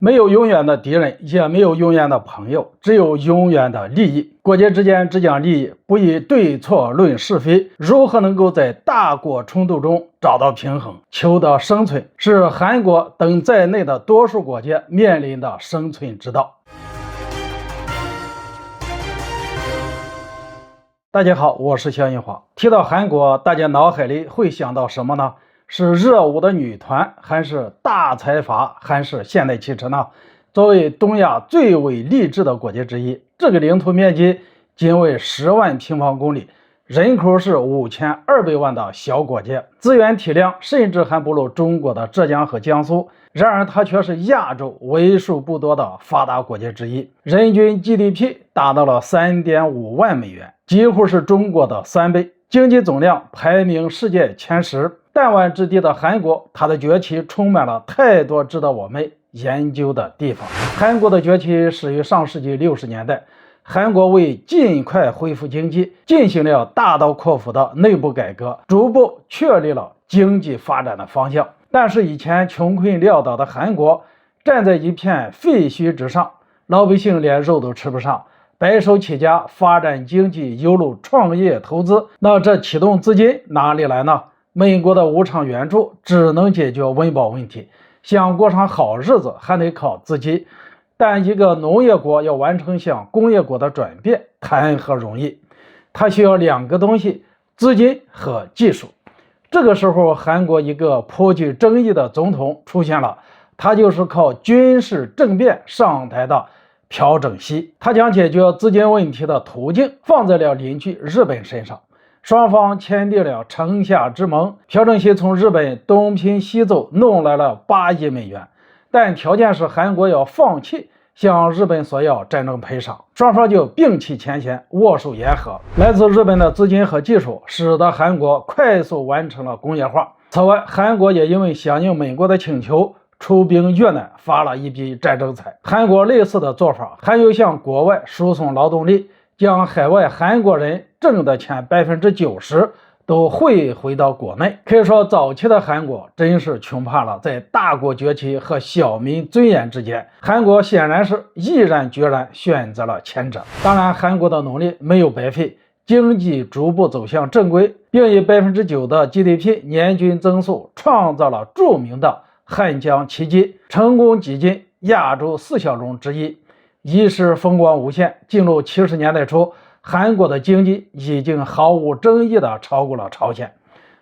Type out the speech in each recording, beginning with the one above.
没有永远的敌人，也没有永远的朋友，只有永远的利益。国家之间只讲利益，不以对错论是非。如何能够在大国冲突中找到平衡，求得生存，是韩国等在内的多数国家面临的生存之道。大家好，我是肖银华。提到韩国，大家脑海里会想到什么呢？是热舞的女团，还是大财阀，还是现代汽车呢？作为东亚最为励志的国家之一，这个领土面积仅为10万平方公里，人口是5200万的小国家，资源体量甚至还不如中国的浙江和江苏。然而它却是亚洲为数不多的发达国家之一，人均 GDP 达到了3.5万美元，几乎是中国的3倍，经济总量排名世界前10。弹丸之地的韩国，它的崛起充满了太多值得我们研究的地方。韩国的崛起始于上世纪60年代，韩国为尽快恢复经济，进行了大刀阔斧的内部改革，逐步确立了经济发展的方向。但是以前穷困潦倒的韩国站在一片废墟之上，老百姓连肉都吃不上，白手起家发展经济犹如创业投资，那这启动资金哪里来呢？美国的无偿援助只能解决温饱问题，想过上好日子还得靠自己。但一个农业国要完成向工业国的转变，谈何容易？它需要2个东西：资金和技术。这个时候，韩国一个颇具争议的总统出现了，他就是靠军事政变上台的朴正熙。他将解决资金问题的途径放在了邻居日本身上。双方签订了城下之盟，朴正熙从日本东拼西凑弄来了8亿美元，但条件是韩国要放弃向日本索要战争赔偿。双方就摒弃前嫌，握手言和。来自日本的资金和技术使得韩国快速完成了工业化。此外，韩国也因为响应美国的请求，出兵越南发了一笔战争财。韩国类似的做法还有向国外输送劳动力，将海外韩国人挣的钱90%都汇回到国内。可以说早期的韩国真是穷怕了，在大国崛起和小民尊严之间，韩国显然是毅然决然选择了前者。当然，韩国的努力没有白费，经济逐步走向正规，并以9%的 GDP 年均增速创造了著名的汉江奇迹，成功挤进亚洲4小龙之一。一时风光无限，进入70年代初，韩国的经济已经毫无争议地超过了朝鲜，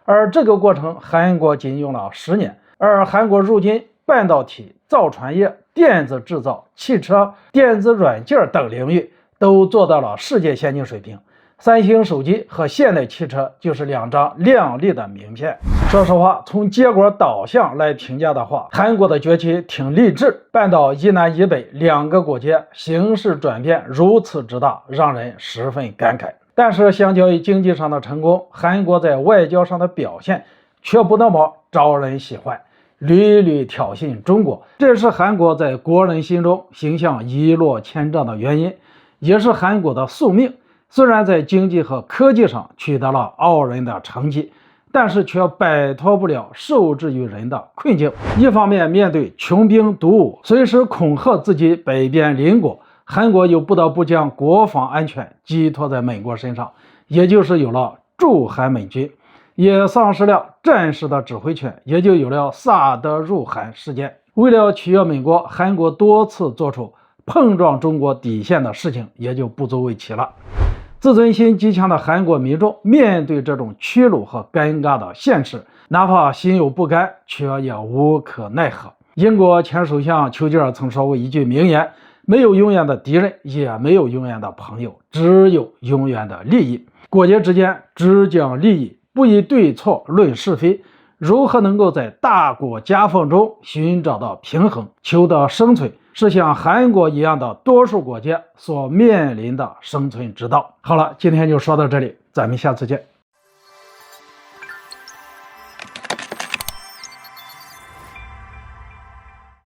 而这个过程韩国仅用了10年。而韩国如今半导体、造船业、电子制造、汽车、电子软件等领域都做到了世界先进水平。三星手机和现代汽车就是2张亮丽的名片。说实话，从结果导向来评价的话，韩国的崛起挺励志。半岛一南一北2个国家形势转变如此之大，让人十分感慨。但是相较于经济上的成功，韩国在外交上的表现却不那么招人喜欢，屡屡挑衅中国，这是韩国在国人心中形象一落千丈的原因，也是韩国的宿命。虽然在经济和科技上取得了傲人的成绩，但是却摆脱不了受制于人的困境。一方面面对穷兵黩武，随时恐吓自己北边邻国，韩国又不得不将国防安全寄托在美国身上，也就是有了驻韩美军，也丧失了战时的指挥权，也就有了萨德入韩事件。为了取悦美国，韩国多次做出碰撞中国底线的事情，也就不足为奇了。自尊心极强的韩国民众面对这种屈辱和尴尬的现实，哪怕心有不甘，却也无可奈何。英国前首相丘吉尔曾说过一句名言：没有永远的敌人，也没有永远的朋友，只有永远的利益。国家之间只讲利益，不以对错论是非。如何能够在大国夹缝中寻找到平衡，求得生存，是像韩国一样的多数国家所面临的生存之道。好了，今天就说到这里，咱们下次见。